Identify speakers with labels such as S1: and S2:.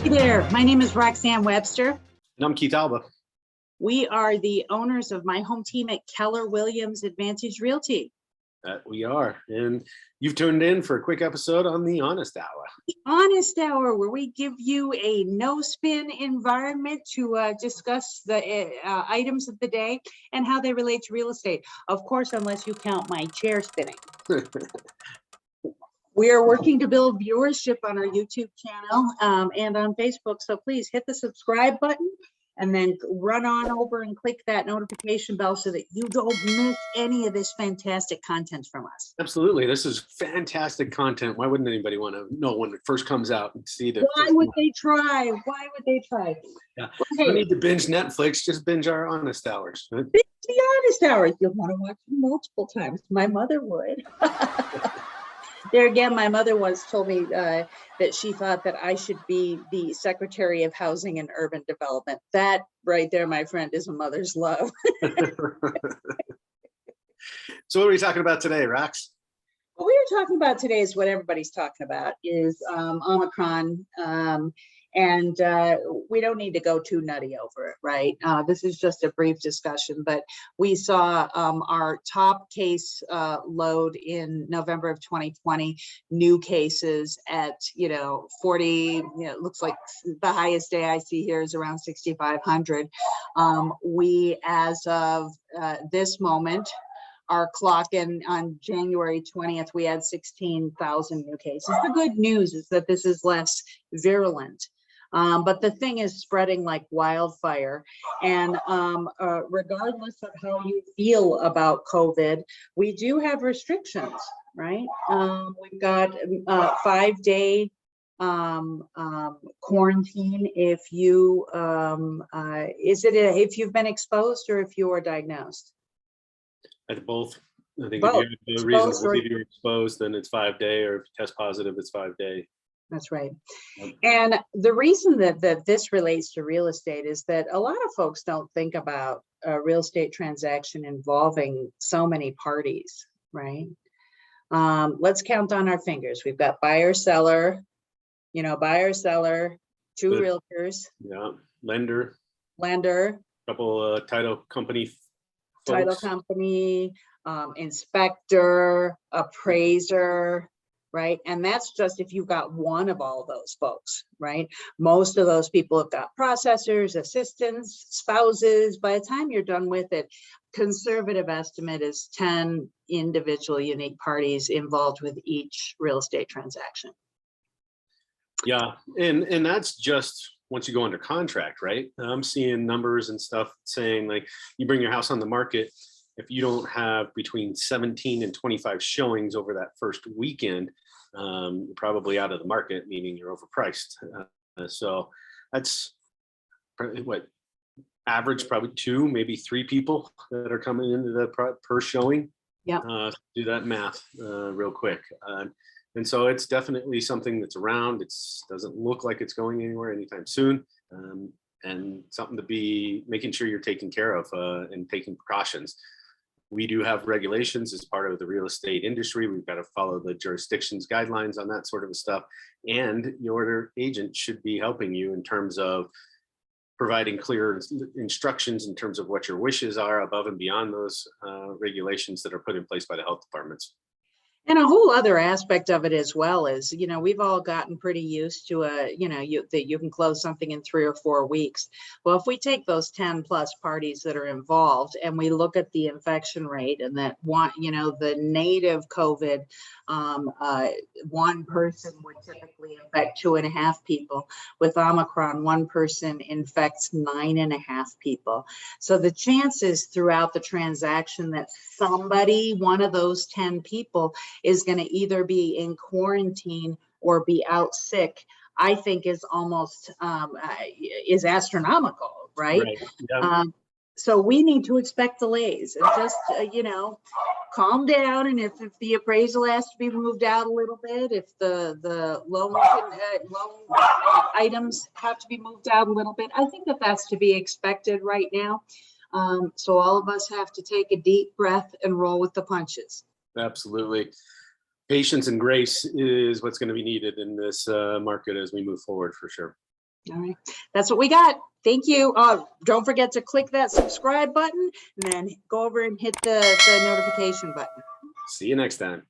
S1: Hey there, my name is Roxane Webster.
S2: And I'm Keith Alba.
S1: We are the owners of my home team at Keller Williams Advantage Realty.
S2: We are. And you've tuned in for a quick episode on the Honest Hour.
S1: Honest Hour, where we give you a no-spin environment to discuss the items of the day and how they relate to real estate. Of course, unless you count my chair spinning. We are working to build viewership on our YouTube channel and on Facebook. So please hit the subscribe button and then run on over and click that notification bell so that you don't miss any of this fantastic content from us.
S2: Absolutely. This is fantastic content. Why wouldn't anybody want to know when it first comes out and see the
S1: Why would they try? Why would they try?
S2: Yeah. Okay. You don't need to binge Netflix, just binge our Honest Hours.
S1: Binge the Honest Hours. You'll want to watch them multiple times. My mother would. There again, my mother once told me that she thought that I should be the Secretary of Housing and Urban Development. That right there, my friend, is a mother's love.
S2: So what are we talking about today, Rox?
S1: What we are talking about today is what everybody's talking about is Omicron. And we don't need to go too nutty over it, right? This is just a brief discussion, but we saw our top case load in November of 2020, new cases at, 40, it looks like the highest day I see here is around 6,500. We, as of this moment, our clocking on January 20th, we had 16,000 new cases. The good news is that this is less virulent. But the thing is spreading like wildfire. And regardless of how you feel about COVID, we do have restrictions, right? We've got 5-day quarantine if you, if you've been exposed or if you are diagnosed?
S2: I think both. I think
S1: both.
S2: If you have a reason to believe you're exposed, then it's 5-day, or if you test positive, it's 5-day.
S1: That's right. And the reason that this relates to real estate is that a lot of folks don't think about a real estate transaction involving so many parties, right? Let's count on our fingers. We've got buyer, seller, two realtors.
S2: Yeah, lender.
S1: Couple
S2: title company folks.
S1: Title company, inspector, appraiser, right? And that's just if you've got one of all those folks, right? Most of those people have got processors, assistants, spouses. By the time you're done with it, conservative estimate is 10 individual unique parties involved with each real estate transaction.
S2: Yeah, and that's just once you go under contract, right? I'm seeing numbers and stuff saying like you bring your house on the market, if you don't have between 17 and 25 showings over that first weekend, you're probably out of the market, meaning you're overpriced. So that's what average, probably 2, maybe 3 people that are coming into the per showing.
S1: Yeah.
S2: Do that math real quick. And so it's definitely something that's around. It doesn't look like it's going anywhere anytime soon. And something to be making sure you're taken care of and taking precautions. We do have regulations as part of the real estate industry. We've got to follow the jurisdiction's guidelines on that sort of stuff. And your agent should be helping you in terms of providing clear instructions in terms of what your wishes are above and beyond those regulations that are put in place by the health departments.
S1: And a whole other aspect of it as well is, we've all gotten pretty used to that you can close something in 3 or 4 weeks. Well, if we take those 10 plus parties that are involved and we look at the infection rate and that the native COVID, one person would typically infect 2.5 people. With Omicron, one person infects 9.5 people. So the chances throughout the transaction that somebody, one of those 10 people, is going to either be in quarantine or be out sick, I think is almost is astronomical, right?
S2: Yeah.
S1: So we need to expect delays and just calm down. And if the appraisal has to be moved out a little bit, if the loan items have to be moved out a little bit, I think that that's to be expected right now. So all of us have to take a deep breath and roll with the punches.
S2: Absolutely. Patience and grace is what's going to be needed in this market as we move forward, for sure.
S1: All right, that's what we got. Thank you. Don't forget to click that subscribe button and then go over and hit the notification button.
S2: See you next time.